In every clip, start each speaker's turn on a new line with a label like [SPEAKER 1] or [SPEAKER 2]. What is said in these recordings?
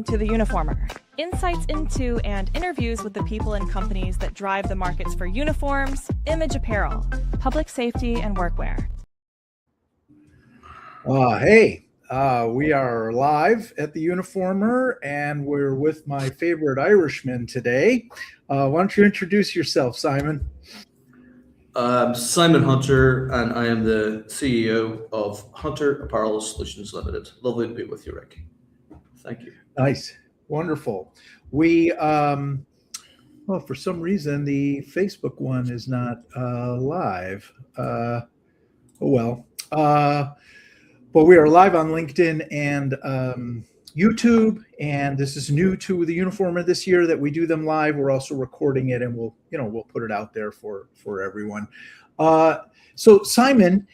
[SPEAKER 1] Welcome to The Uniformer. Insights into and interviews with the people and companies that drive the markets for uniforms, image apparel, public safety, and workwear.
[SPEAKER 2] We are live at The Uniformer, and we're with my favorite Irishman today. Why don't you introduce yourself, Simon?
[SPEAKER 3] Simon Hunter, and I am the CEO of Hunter Apparel Solutions Limited. Lovely to be with you, Rick. Thank you.
[SPEAKER 2] Nice. Wonderful. We, for some reason, the Facebook one is not live. But we are live on LinkedIn and YouTube, and this is new to The Uniformer this year that we do them live. We're also recording it, and we'll put it out there for everyone. So Simon,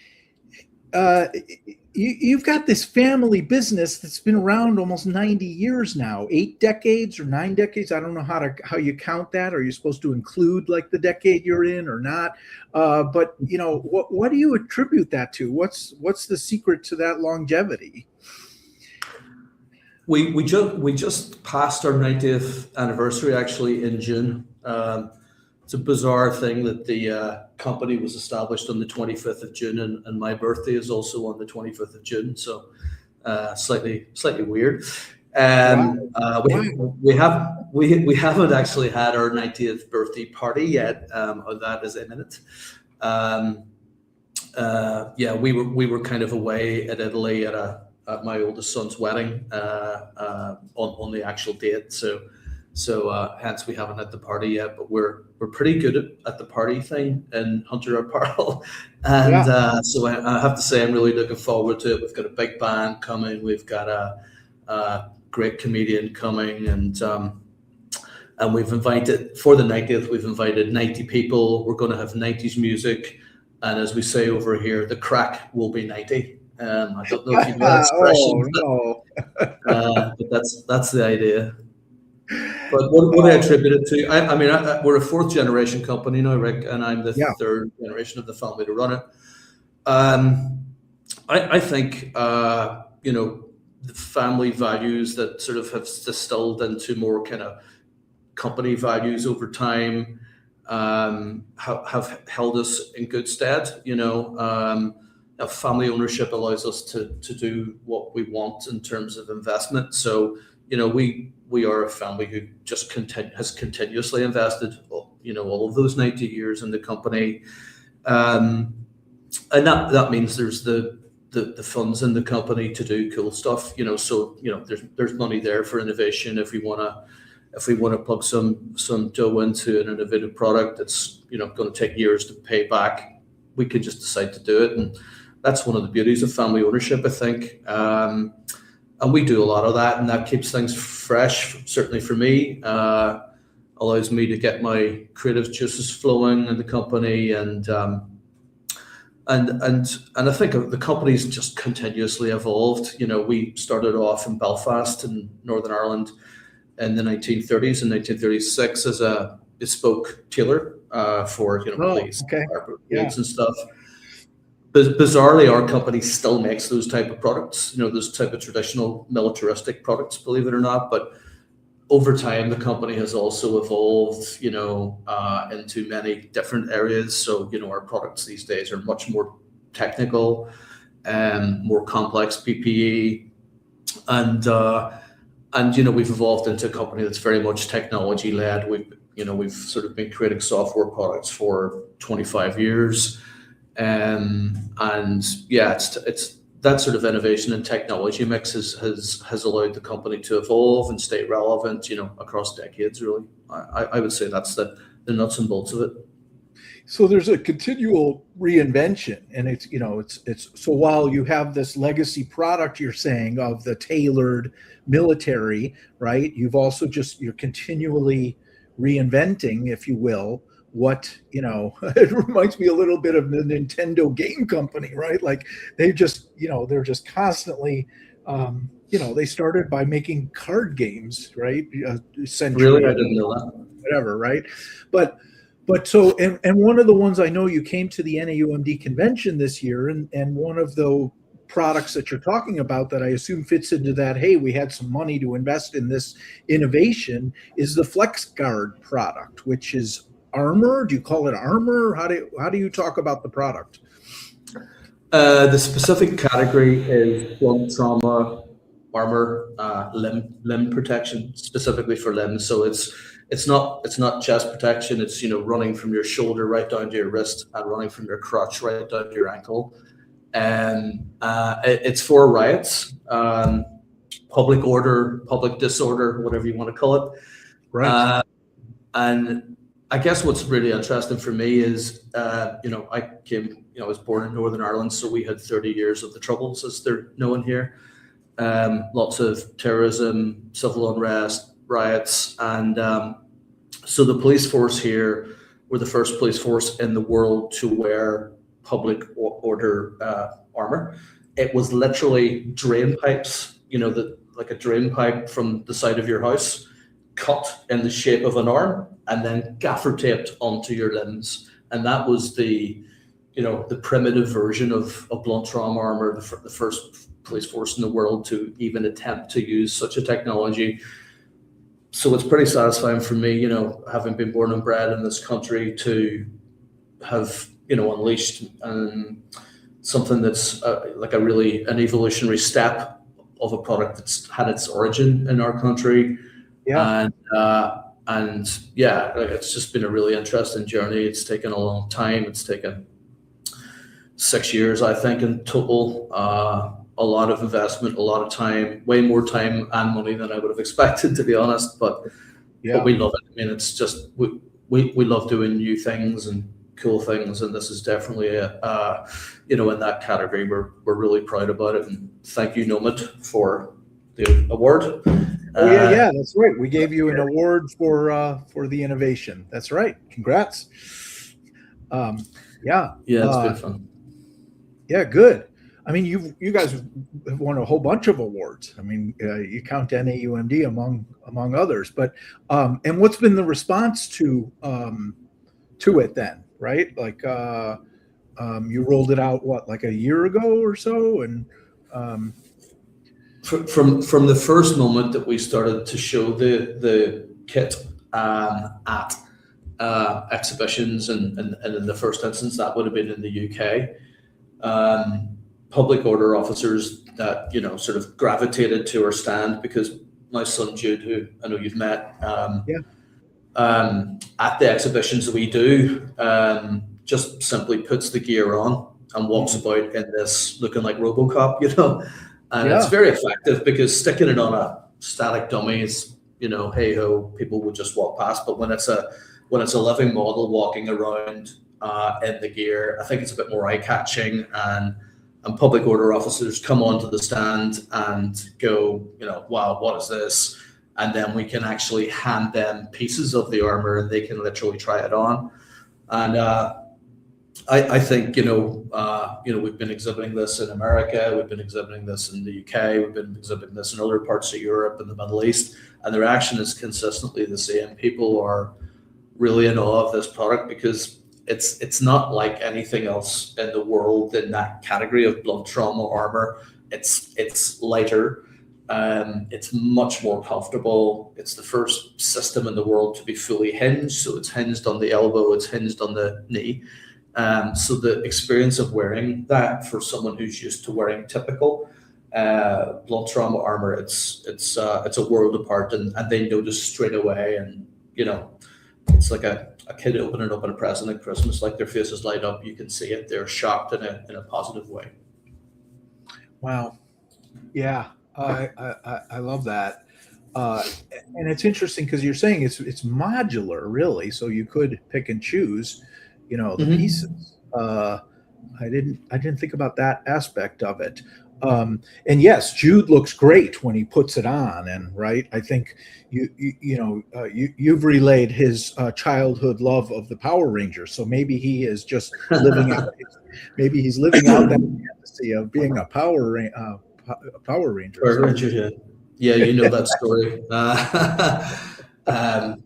[SPEAKER 2] you've got this family business that's been around almost 90 years now, 8 decades or 9 decades. I don't know how you count that. Are you supposed to include like the decade you're in or not? But what do you attribute that to? What's the secret to that longevity?
[SPEAKER 3] We just passed our 90th anniversary actually in June. It's a bizarre thing that the company was established on the 25th of June, and my birthday is also on the 25th of June, so slightly weird. We haven't actually had our 90th birthday party yet. That is imminent. We were kind of away at Italy at my oldest son's wedding on the actual date, so hence we haven't had the party yet, but we're pretty good at the party thing in Hunter Apparel, and so I have to say I'm really looking forward to it. We've got a big band coming, we've got a great comedian coming, and we've invited, for the 90th, we've invited 90 people. We're going to have 90s music, and as we say over here, the crack will be 90. I don't know if you know that expression, but that's the idea. But what I attribute it to, I mean, we're a 4th generation company now, Rick, and I'm the 3rd generation of the family to run it. I think the family values that sort of have distilled into more kind of company values over time have held us in good stead. Family ownership allows us to do what we want in terms of investment. So, we are a family who just has continuously invested, all of those 90 years in the company. And that means there's the funds in the company to do cool stuff, so, there's money there for innovation. If we want to plug some dough into an innovative product that's, going to take years to pay back, we can just decide to do it. And that's one of the beauties of family ownership, I think. And we do a lot of that, and that keeps things fresh, certainly for me. Allows me to get my creative juices flowing in the company, and I think the company's just continuously evolved. We started off in Belfast in Northern Ireland in the 1930s and 1936 as a bespoke tailor for police, and stuff. Bizarrely, our company still makes those type of products, those type of traditional militaristic products, believe it or not. But over time, the company has also evolved, into many different areas. So, our products these days are much more technical and more complex PPE, and we've evolved into a company that's very much technology led. We've sort of been creating software products for 25 years. It's that sort of innovation and technology mix has allowed the company to evolve and stay relevant, across decades. Really, I would say that's the nuts and bolts of it.
[SPEAKER 2] So there's a continual reinvention, and it's so while you have this legacy product you're saying of the tailored military, right? You've also you're continually reinventing, if you will. It reminds me a little bit of the Nintendo game company, right? Like they're just constantly, they started by making card games, right?
[SPEAKER 3] Really, I didn't know that.
[SPEAKER 2] Whatever, right? But so, and one of the ones I know, you came to the NAUMD convention this year, and one of the products that you're talking about that I assume fits into that, hey, we had some money to invest in this innovation, is the FLEXGUARD product, which is armor. Do you call it armor? How do you talk about the product?
[SPEAKER 3] The specific category is blunt trauma armor, limb protection, specifically for limbs. So it's not chest protection. It's, you know, running from your shoulder right down to your wrist and running from your crotch right down to your ankle. And it's for riots, public order, public disorder, whatever you want to call it.
[SPEAKER 2] Right.
[SPEAKER 3] And I guess what's really interesting for me is, you know, I was born in Northern Ireland, so we had 30 years of the Troubles, as they're known here. Lots of terrorism, civil unrest, riots, and so the police force here were the first police force in the world to wear public order armor. It was literally drain pipes, you know, like a drain pipe from the side of your house, cut in the shape of an arm, and then gaffer taped onto your limbs. And that was the primitive version of blunt trauma armor, the first police force in the world to even attempt to use such a technology. So it's pretty satisfying for me, you know, having been born and bred in this country, to have, you know, unleashed something that's like an evolutionary step of a product that's had its origin in our country. Yeah. And yeah, it's just been a really interesting journey. It's taken a long time. It's taken 6 years, I think, in total. A lot of investment, a lot of time, way more time and money than I would have expected, to be honest. But we love it. I mean, it's just we love doing new things and cool things, and this is definitely you know, in that category. We're really proud about it, and thank you, NAUMD, for the award.
[SPEAKER 2] Yeah, that's right. We gave you an award for the innovation. That's right. Congrats.
[SPEAKER 3] Yeah, it's been fun.
[SPEAKER 2] Yeah, good. I mean, you guys have won a whole bunch of awards. I mean, you count NAUMD among others. But and what's been the response to it then? Right, like you rolled it out like a year ago or so, and
[SPEAKER 3] from the first moment that we started to show the kit at exhibitions, and in the first instance that would have been in the UK. Public order officers that, you know, sort of gravitated to our stand, because my son Jude, who I know you've met, at the exhibitions that we do, just simply puts the gear on and walks about in this looking like RoboCop, you know, and it's very effective, because sticking it on a static dummy is, you know, hey ho, people would just walk past. But when it's a living model walking around in the gear, I think it's a bit more eye catching, and public order officers come onto the stand and go, you know, wow, what is this? And then we can actually hand them pieces of the armor, and they can literally try it on. And I think, you know, we've been exhibiting this in America, we've been exhibiting this in the UK, we've been exhibiting this in other parts of Europe and the Middle East, and the reaction is consistently the same. People are really in awe of this product, because it's not like anything else in the world in that category of blunt trauma armor. It's lighter, it's much more comfortable. It's the first system in the world to be fully hinged, so it's hinged on the elbow, it's hinged on the knee. So the experience of wearing that, for someone who's used to wearing typical blunt trauma armor, it's a world apart, and they notice straight away. And, you know, it's like a kid opening up a present at Christmas, like their faces light up. You can see it. They're shocked in a positive way.
[SPEAKER 2] Wow. Yeah, I love that. And it's interesting, because you're saying it's modular, really, so you could pick and choose, you know, the pieces. I didn't think about that aspect of it. And yes, Jude looks great when he puts it on, and right, I think you've relayed his childhood love of the Power Rangers, so maybe he is just living out maybe he's living out that fantasy of being a Power Ranger.
[SPEAKER 3] Power Ranger, yeah, you know that story.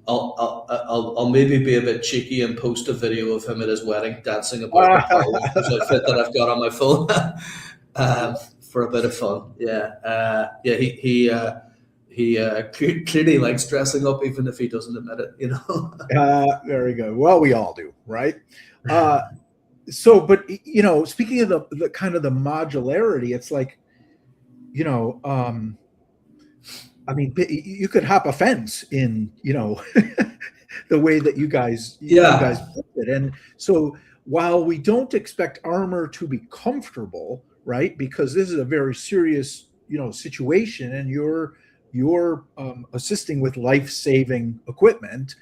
[SPEAKER 3] I'll maybe be a bit cheeky and post a video of him at his wedding dancing about the Power Rangers outfit that I've got on my phone. for a bit of fun. He clearly likes dressing up, even if he doesn't admit it.
[SPEAKER 2] Very good. Well, we all do, right? So, but speaking of the kind of the modularity, it's like, I mean, you could hop a fence in, the way that you guys built it. And so while we don't expect armor to be comfortable, right, because this is a very serious, situation, and you're assisting with life-saving equipment,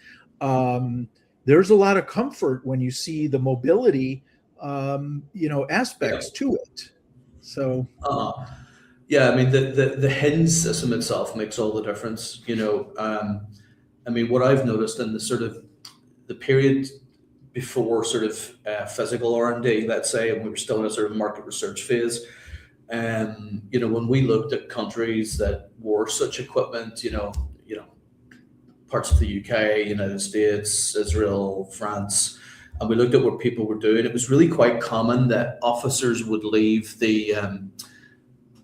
[SPEAKER 2] there's a lot of comfort when you see the mobility, aspects to it. So.
[SPEAKER 3] Yeah, I mean, the hinge system itself makes all the difference. I mean, what I've noticed in the sort of the period before sort of physical R&D, let's say, and we were still in a sort of market research phase, when we looked at countries that wore such equipment, parts of the UK, United States, Israel, France, and we looked at what people were doing, it was really quite common that officers would leave the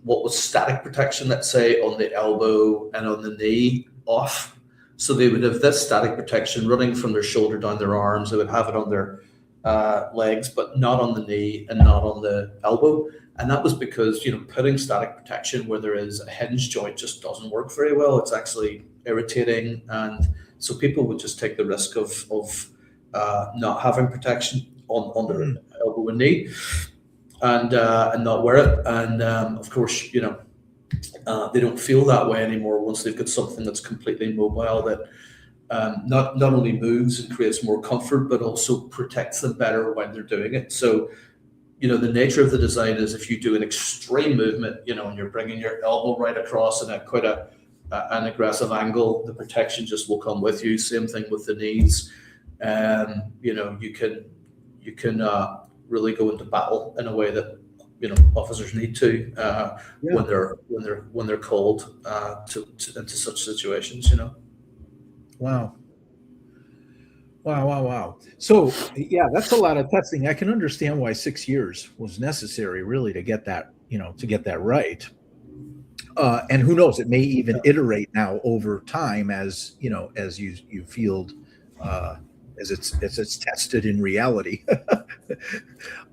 [SPEAKER 3] what was static protection, let's say, on the elbow and on the knee off. So they would have this static protection running from their shoulder down their arms. They would have it on their legs, but not on the knee and not on the elbow. And that was because, putting static protection where there is a hinge joint just doesn't work very well. It's actually irritating. And so people would just take the risk of not having protection on their elbow and knee. And not wear it, and of course, they don't feel that way anymore once they've got something that's completely mobile that not only moves and creates more comfort, but also protects them better when they're doing it. So, the nature of the design is if you do an extreme movement, and you're bringing your elbow right across in quite an aggressive angle, the protection just will come with you. Same thing with the knees. You can really go into battle in a way that officers need to when they're called into such situations.
[SPEAKER 2] Wow. So that's a lot of testing. I can understand why 6 years was necessary, really, to get that right. And who knows, it may even iterate now over time as you field as it's tested in reality.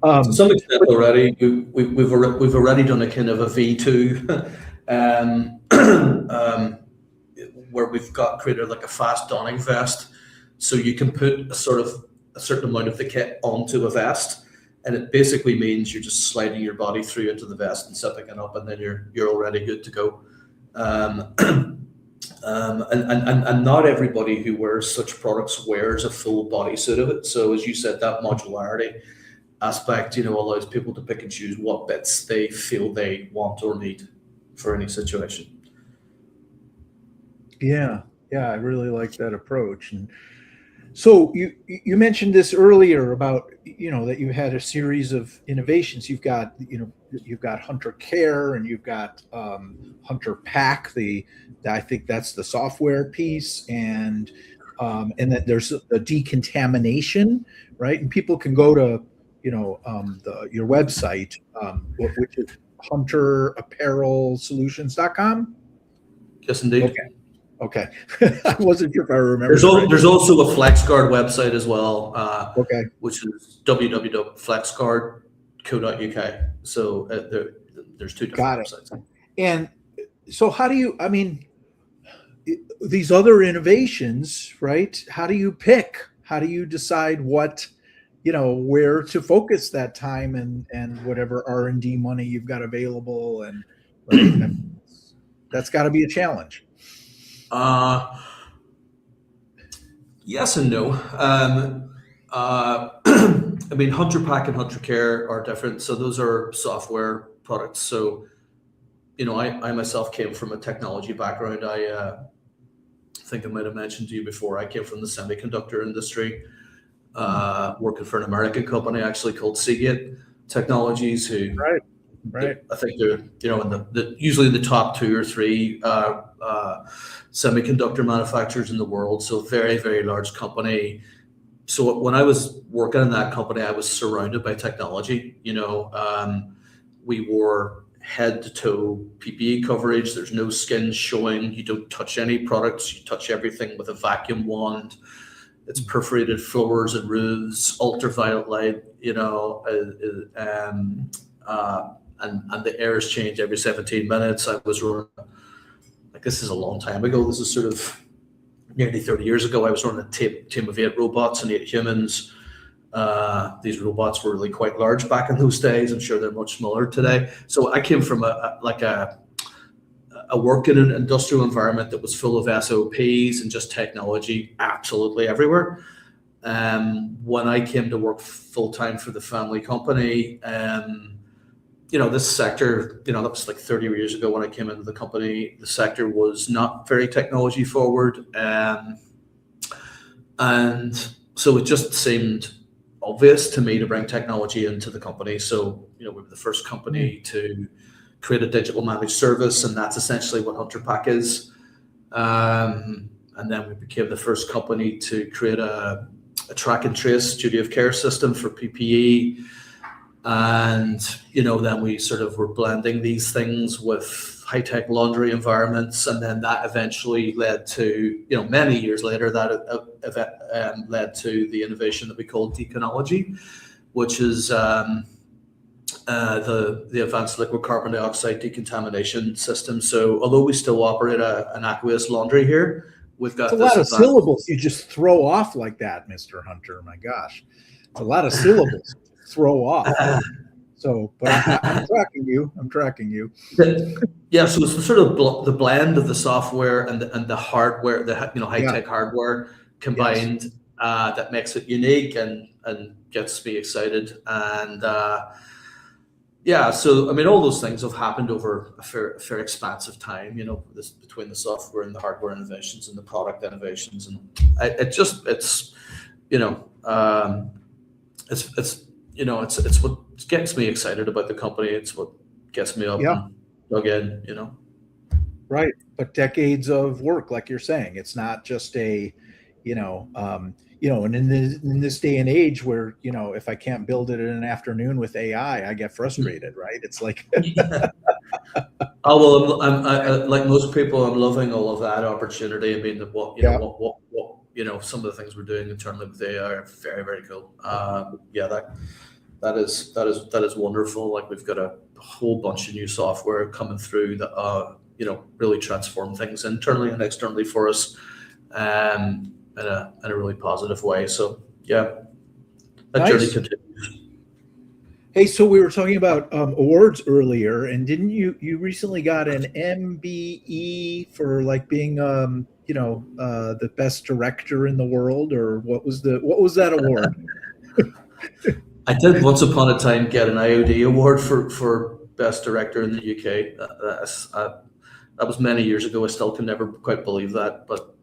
[SPEAKER 3] To some extent already, we've already done a kind of a V2 where we've created like a fast donning vest, so you can put a certain amount of the kit onto a vest, and it basically means you're just sliding your body through into the vest and zipping it up, and then you're already good to go. And not everybody who wears such products wears a full bodysuit of it. So as you said, that modularity aspect, allows people to pick and choose what bits they feel they want or need for any situation.
[SPEAKER 2] Yeah, I really like that approach. And so you mentioned this earlier about that you had a series of innovations. You've got Hunter Care, and you've got Hunter Pack. I think that's the software piece, and that there's a decontamination, right? And people can go to your website, which is hunterapparelsolutions.com.
[SPEAKER 3] Yes, indeed.
[SPEAKER 2] Okay. I wasn't sure if I remember.
[SPEAKER 3] There's also a FLEXGUARD website as well, which is www.flexguard.co.uk. So there's two different websites.
[SPEAKER 2] And so how do you, these other innovations, right? How do you pick? How do you decide what, where to focus that time and whatever R&D money you've got available? And right? That's got to be a challenge.
[SPEAKER 3] Yes and no. Hunter Pack and Hunter Care are different. So those are software products. So, I myself came from a technology background. I think I might have mentioned to you before, I came from the semiconductor industry, working for an American company actually called Seagate Technologies, who I think they're in usually the top 2 or 3 semiconductor manufacturers in the world. So very, very large company. So when I was working in that company, I was surrounded by technology. we wore head to toe PPE coverage. There's no skin showing. You don't touch any products. You touch everything with a vacuum wand. It's perforated floors and roofs, ultraviolet light, and the airs change every 17 minutes. I was running, like, this is a long time ago. This is sort of nearly 30 years ago. I was running a team of 8 robots and 8 humans. These robots were really quite large back in those days. I'm sure they're much smaller today. So I came from a work in an industrial environment that was full of SOPs and just technology absolutely everywhere. When I came to work full-time for the family company, this sector, that was like 30 years ago when I came into the company, the sector was not very technology forward. And so it just seemed obvious to me to bring technology into the company. So, we were the first company to create a digital managed service, and that's essentially what Hunter Pack is. And then we became the first company to create a track and trace duty of care system for PPE. And, then we sort of were blending these things with high-tech laundry environments. And then that eventually led to, many years later, that led to the innovation that we call Deconology, which is the advanced liquid carbon dioxide decontamination system. So although we still operate an aqueous laundry here, we've got
[SPEAKER 2] a lot of syllables you just throw off like that, Mr. Hunter. My gosh, it's a lot of syllables to throw off. So, but I'm tracking you.
[SPEAKER 3] Yeah, so it's sort of the blend of the software and the hardware, the high-tech hardware combined, that makes it unique and gets me excited. And so I mean, all those things have happened over a fair expanse of time. This between the software and the hardware innovations and the product innovations, and it's what gets me excited about the company. It's what gets me up and dug in.
[SPEAKER 2] Right, but decades of work, like you're saying, it's not just a, and in this day and age where, if I can't build it in an afternoon with AI, I get frustrated, right? It's like,
[SPEAKER 3] oh well, I'm like most people, I'm loving all of that opportunity. I mean, what some of the things we're doing internally with AI are very, very cool. That is wonderful. Like, we've got a whole bunch of new software coming through that really transform things internally and externally for us, in a really positive way. So that journey continues.
[SPEAKER 2] Hey, so we were talking about awards earlier, and didn't you recently got an MBE for like being the best director in the world, or what was that award?
[SPEAKER 3] I did once upon a time get an NAUMD Award for best director in the UK. That was many years ago. I still can never quite believe that, but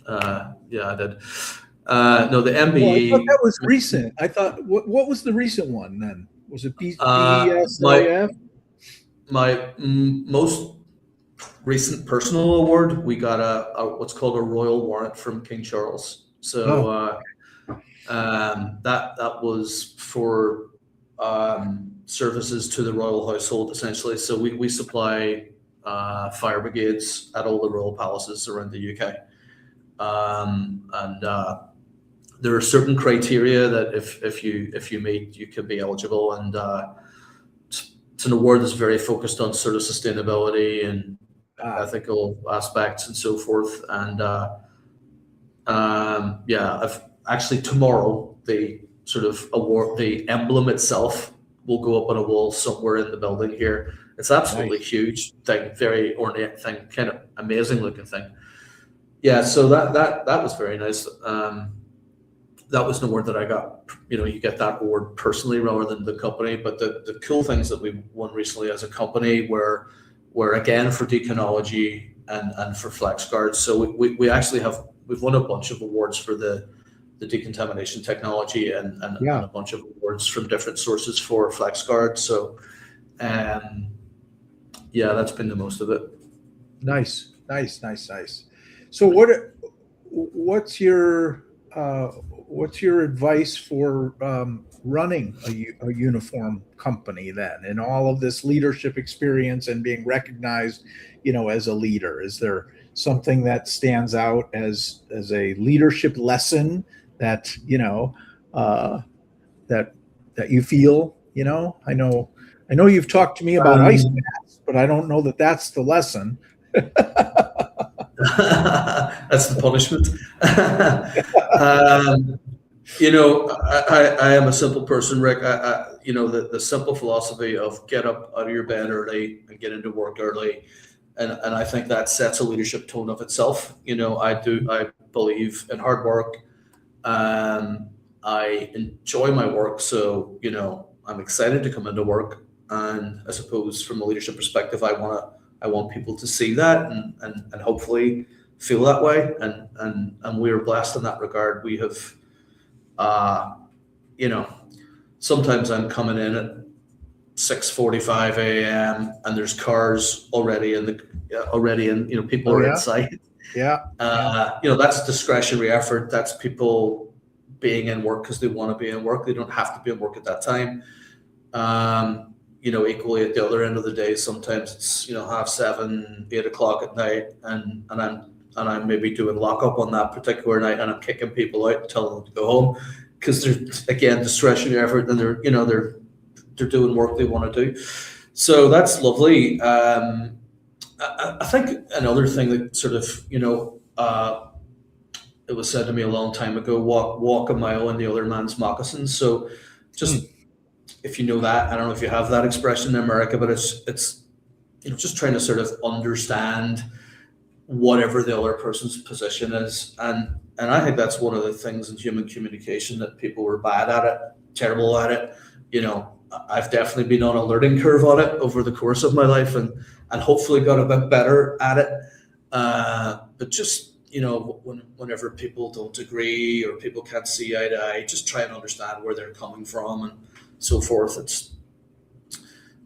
[SPEAKER 3] I did. No, the MBE.
[SPEAKER 2] Well, I thought that was recent. I thought, what was the recent one then? Was it BSIF?
[SPEAKER 3] My most recent personal award, we got a what's called a royal warrant from King Charles. So that was for services to the royal household, essentially. So we supply fire brigades at all the royal palaces around the UK, and there are certain criteria that if you meet, you can be eligible, and it's an award that's very focused on sort of sustainability and ethical aspects and so forth. And I've actually, tomorrow, the sort of award, the emblem itself will go up on a wall somewhere in the building here. It's absolutely huge thing, very ornate thing, kind of amazing looking thing. Yeah, so that was very nice. That was an award that I got. You get that award personally rather than the company. But the cool things that we won recently as a company were again for Deconology and for FLEXGUARD. So we actually we've won a bunch of awards for the decontamination technology and a bunch of awards from different sources for FLEXGUARD. So that's been the most of it.
[SPEAKER 2] Nice. So what's your what's your advice for running a uniform company then, and all of this leadership experience and being recognized, as a leader? Is there something that stands out as a leadership lesson that that you feel? I know you've talked to me about ice baths, but I don't know that that's the lesson.
[SPEAKER 3] That's the punishment. I am a simple person, Rick. The simple philosophy of get up out of your bed early and get into work early. And I think that sets a leadership tone of itself. I believe in hard work. I enjoy my work. So, I'm excited to come into work. And I suppose from a leadership perspective, I want people to see that and hopefully feel that way. And we are blessed in that regard. We have, sometimes I'm coming in at 6:45 a.m. and there's cars already people are inside.
[SPEAKER 2] Yeah.
[SPEAKER 3] That's discretionary effort. That's people being in work because they want to be in work. They don't have to be in work at that time. Equally at the other end of the day, sometimes it's 7:30, 8 o'clock at night, and I'm maybe doing lockup on that particular night, and I'm kicking people out and telling them to go home because they're, again, discretionary effort, and they're doing work they want to do. So that's lovely. I think another thing that sort of it was said to me a long time ago: walk a mile in the other man's moccasins. So just if you know that, I don't know if you have that expression in America, but it's just trying to sort of understand whatever the other person's position is, and I think that's one of the things in human communication that people were bad at it, terrible at it. I've definitely been on a learning curve on it over the course of my life, and hopefully got a bit better at it. But just whenever people don't agree or people can't see eye to eye, just try and understand where they're coming from and so forth.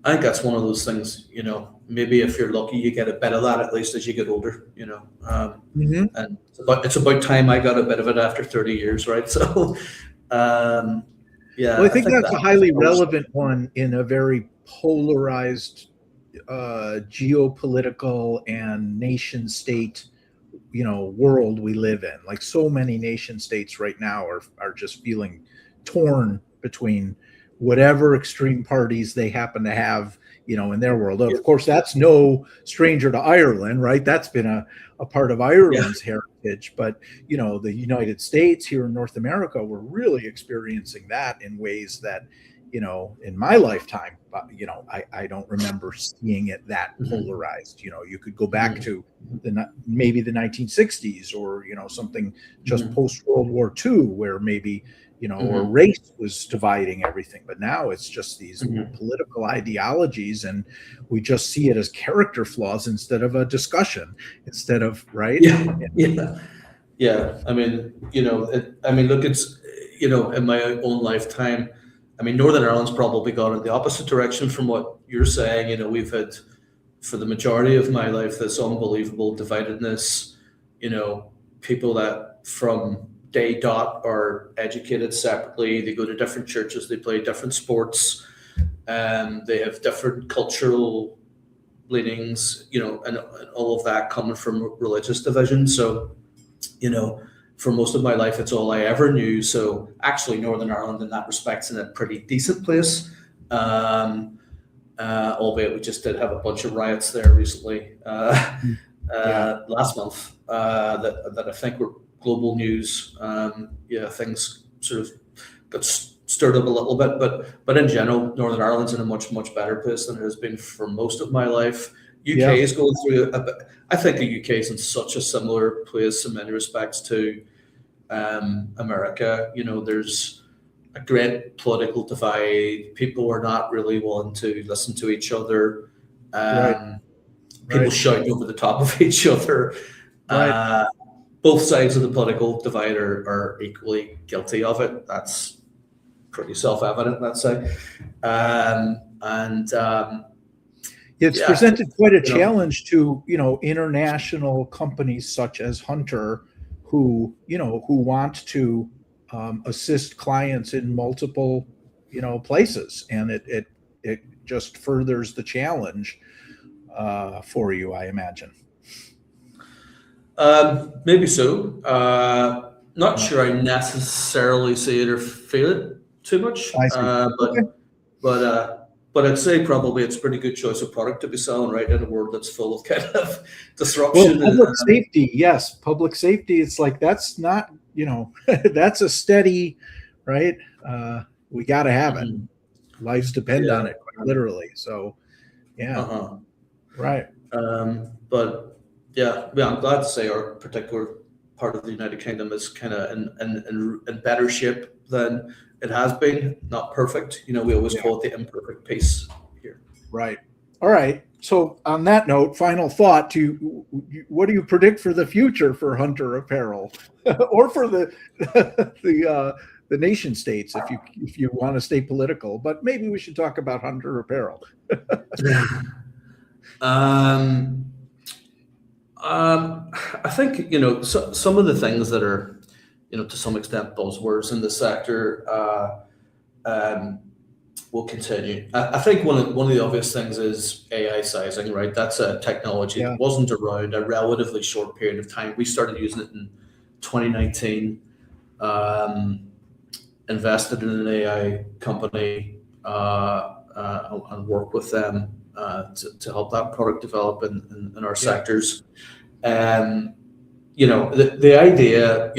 [SPEAKER 3] I think that's one of those things, maybe if you're lucky, you get a bit of that at least as you get older, and it's about time I got a bit of it after 30 years, right? So, yeah.
[SPEAKER 2] Well, I think that's a highly relevant one in a very polarized geopolitical and nation state, world we live in. Like so many nation states right now are just feeling torn between whatever extreme parties they happen to have, in their world. Of course, that's no stranger to Ireland, right? That's been a part of Ireland's heritage. But, the United States here in North America, we're really experiencing that in ways that, in my lifetime, I don't remember seeing it that polarized. You could go back to maybe the 1960s or, something just post World War II where maybe, or race was dividing everything. But now it's just these political ideologies, and we just see it as character flaws instead of a discussion, instead of, right?
[SPEAKER 3] Yeah. I mean, look, it's, in my own lifetime, Northern Ireland's probably gone in the opposite direction from what you're saying. We've had, for the majority of my life, this unbelievable dividedness, people that from day dot are educated separately. They go to different churches, they play different sports, they have different cultural leanings, and all of that coming from religious division. So, for most of my life, it's all I ever knew. So actually Northern Ireland in that respect's in a pretty decent place. Albeit we just did have a bunch of riots there recently, last month, that I think were global news. Things sort of got stirred up a little bit, but in general, Northern Ireland's in a much, much better place than it has been for most of my life. UK is going through I think the UK is in such a similar place in many respects to America. There's a great political divide. People are not really willing to listen to each other. People shouting over the top of each other. Both sides of the political divide are equally guilty of it. That's pretty self-evident, let's say.
[SPEAKER 2] It's presented quite a challenge to, international companies such as Hunter, who want to assist clients in multiple, places, and it just furthers the challenge for you, I imagine.
[SPEAKER 3] Maybe so. Not sure I necessarily see it or feel it too much.
[SPEAKER 2] I see. Okay.
[SPEAKER 3] But I'd say probably it's a pretty good choice of product to be selling, right, in a world that's full of kind of disruption.
[SPEAKER 2] Well, public safety, yes, public safety. It's like that's not, that's a steady, right? We got to have it. Lives depend on it, quite literally. So, yeah, right.
[SPEAKER 3] But yeah, I'm glad to say our particular part of the United Kingdom is kind of in better shape than it has been. Not perfect, we always call it the imperfect piece here.
[SPEAKER 2] Right. All right. So on that note, final thought: what do you predict for the future for Hunter Apparel, or for the nation states, if you want to stay political? But maybe we should talk about Hunter Apparel.
[SPEAKER 3] I think some of the things that are to some extent buzzwords in the sector will continue. I think one of the obvious things is AI sizing, right? That's a technology that wasn't around a relatively short period of time. We started using it in 2019, invested in an AI company and work with them to help that product develop in our sectors. The idea,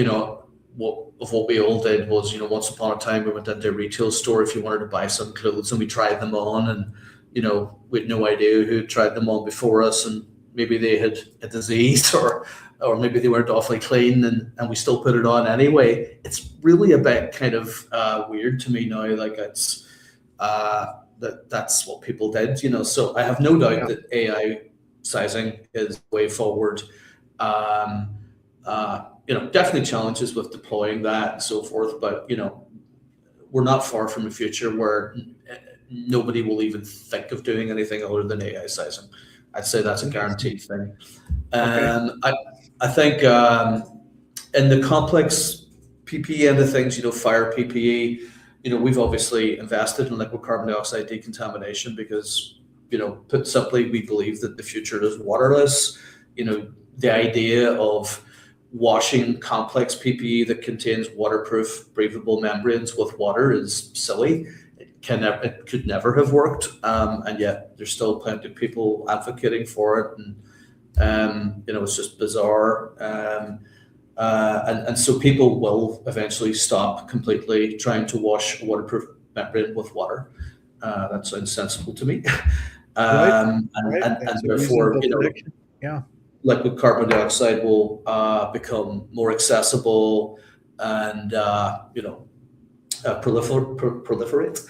[SPEAKER 3] of what we all did was, once upon a time we went into a retail store if you wanted to buy some clothes, and we tried them on, and we had no idea who had tried them on before us, and maybe they had a disease or maybe they weren't awfully clean, and we still put it on anyway. It's really a bit kind of weird to me now, like it's that's what people did, so I have no doubt that AI sizing is the way forward. Definitely challenges with deploying that and so forth, but we're not far from a future where nobody will even think of doing anything other than AI sizing. I'd say that's a guaranteed thing. I think in the complex PPE end of things, fire PPE, we've obviously invested in liquid carbon dioxide decontamination because, put simply, we believe that the future is waterless. The idea of washing complex PPE that contains waterproof breathable membranes with water is silly. It could never have worked, and yet there's still plenty of people advocating for it, and it's just bizarre. And so people will eventually stop completely trying to wash a waterproof membrane with water. That sounds sensible to me. And therefore, liquid carbon dioxide will become more accessible and proliferate.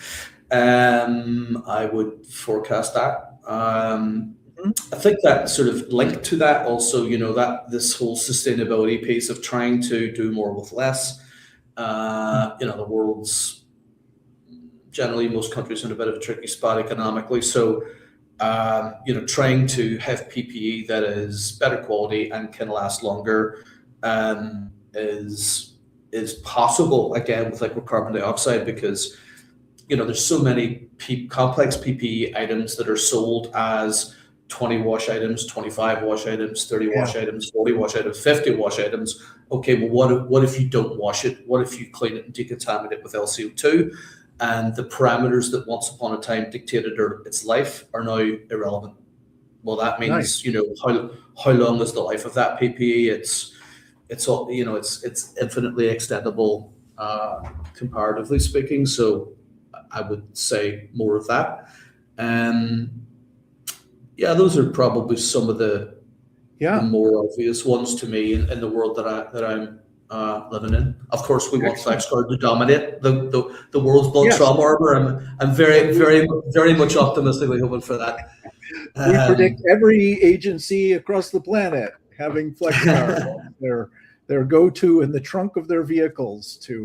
[SPEAKER 3] I would forecast that. I think that sort of linked to that also, that this whole sustainability piece of trying to do more with less. The world's generally, most countries are in a bit of a tricky spot economically, so trying to have PPE that is better quality and can last longer is possible again with liquid carbon dioxide, because there's so many complex PPE items that are sold as 20 wash items, 25 wash items, 30 wash items, 40 wash items, 50 wash items. Okay, well, what if you don't wash it? What if you clean it and decontaminate it with LCO2? And the parameters that once upon a time dictated its life are now irrelevant. Well, that means how long is the life of that PPE? It's all it's infinitely extendable, comparatively speaking. So I would say more of that. Those are probably some of the more obvious ones to me in the world that I'm living in. Of course, we want FLEXGUARD to dominate the world's blood trauma armor. I'm very, very, very much optimistically hoping for that.
[SPEAKER 2] We predict every agency across the planet having FLEXGUARD their go-to in the trunk of their vehicles to.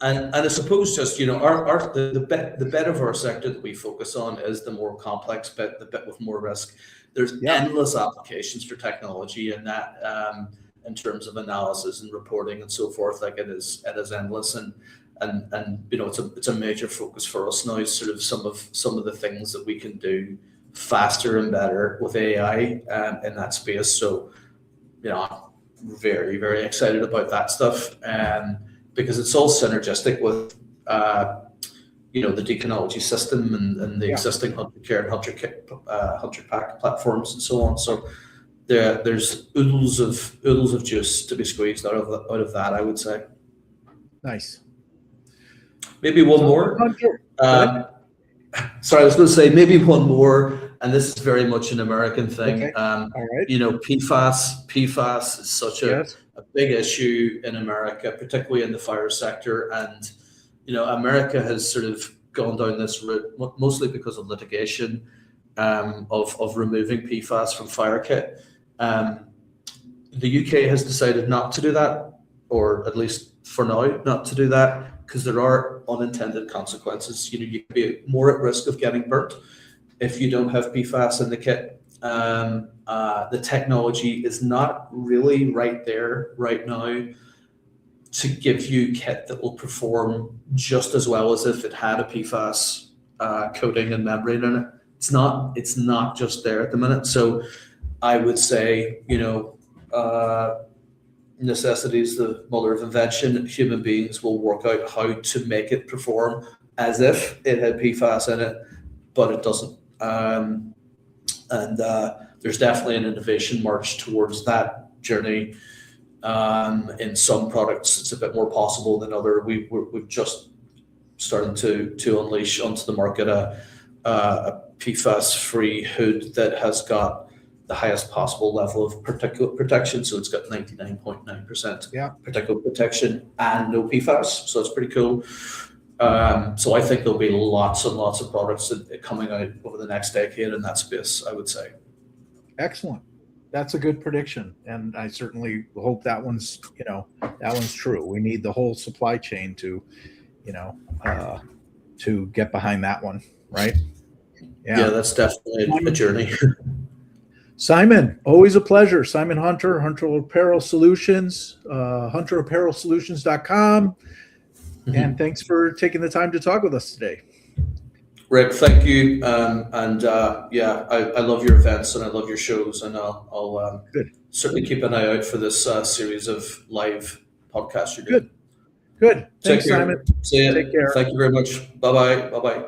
[SPEAKER 3] And I suppose just the bit of our sector that we focus on is the more complex bit, the bit with more risk. There's endless applications for technology, and that in terms of analysis and reporting and so forth. Like it is endless, and it's a major focus for us now. Sort of some of the things that we can do faster and better with AI in that space. So I'm very, very excited about that stuff, because it's all synergistic with the technology system and the existing Hunter Care and Hunter Pack platforms and so on. So there's oodles of juice to be squeezed out of that, I would say.
[SPEAKER 2] Nice.
[SPEAKER 3] Maybe one more. Sorry, I was going to say maybe one more, and this is very much an American thing.
[SPEAKER 2] Okay. All right.
[SPEAKER 3] PFAS is such a big issue in America, particularly in the fire sector, and America has sort of gone down this route mostly because of litigation of removing PFAS from fire kit. The UK has decided not to do that, or at least for now, not to do that, because there are unintended consequences. You can be more at risk of getting burnt if you don't have PFAS in the kit. The technology is not really right there right now to give you kit that will perform just as well as if it had a PFAS coating and membrane in it. It's not just there at the minute. So I would say, necessity is the mother of invention. Human beings will work out how to make it perform as if it had PFAS in it, but it doesn't. And there's definitely an innovation march towards that journey. In some products, it's a bit more possible than other. We've just started to unleash onto the market a PFAS-free hood that has got the highest possible level of particulate protection. So it's got 99.9% particulate protection and no PFAS. So it's pretty cool. So I think there'll be lots and lots of products coming out over the next decade in that space, I would say.
[SPEAKER 2] Excellent. That's a good prediction. And I certainly hope that one's true. We need the whole supply chain to get behind that one, right?
[SPEAKER 3] Yeah, that's definitely a journey.
[SPEAKER 2] Simon, always a pleasure. Simon Hunter, Hunter Apparel Solutions, hunterapparelsolutions.com. And thanks for taking the time to talk with us today.
[SPEAKER 3] Rick, thank you. I love your events and I love your shows, and I'll certainly keep an eye out for this series of live podcasts you're doing.
[SPEAKER 2] Good. Thanks, Simon.
[SPEAKER 3] See you.
[SPEAKER 2] Take care.
[SPEAKER 3] Thank you very much. Bye-bye. Bye-bye.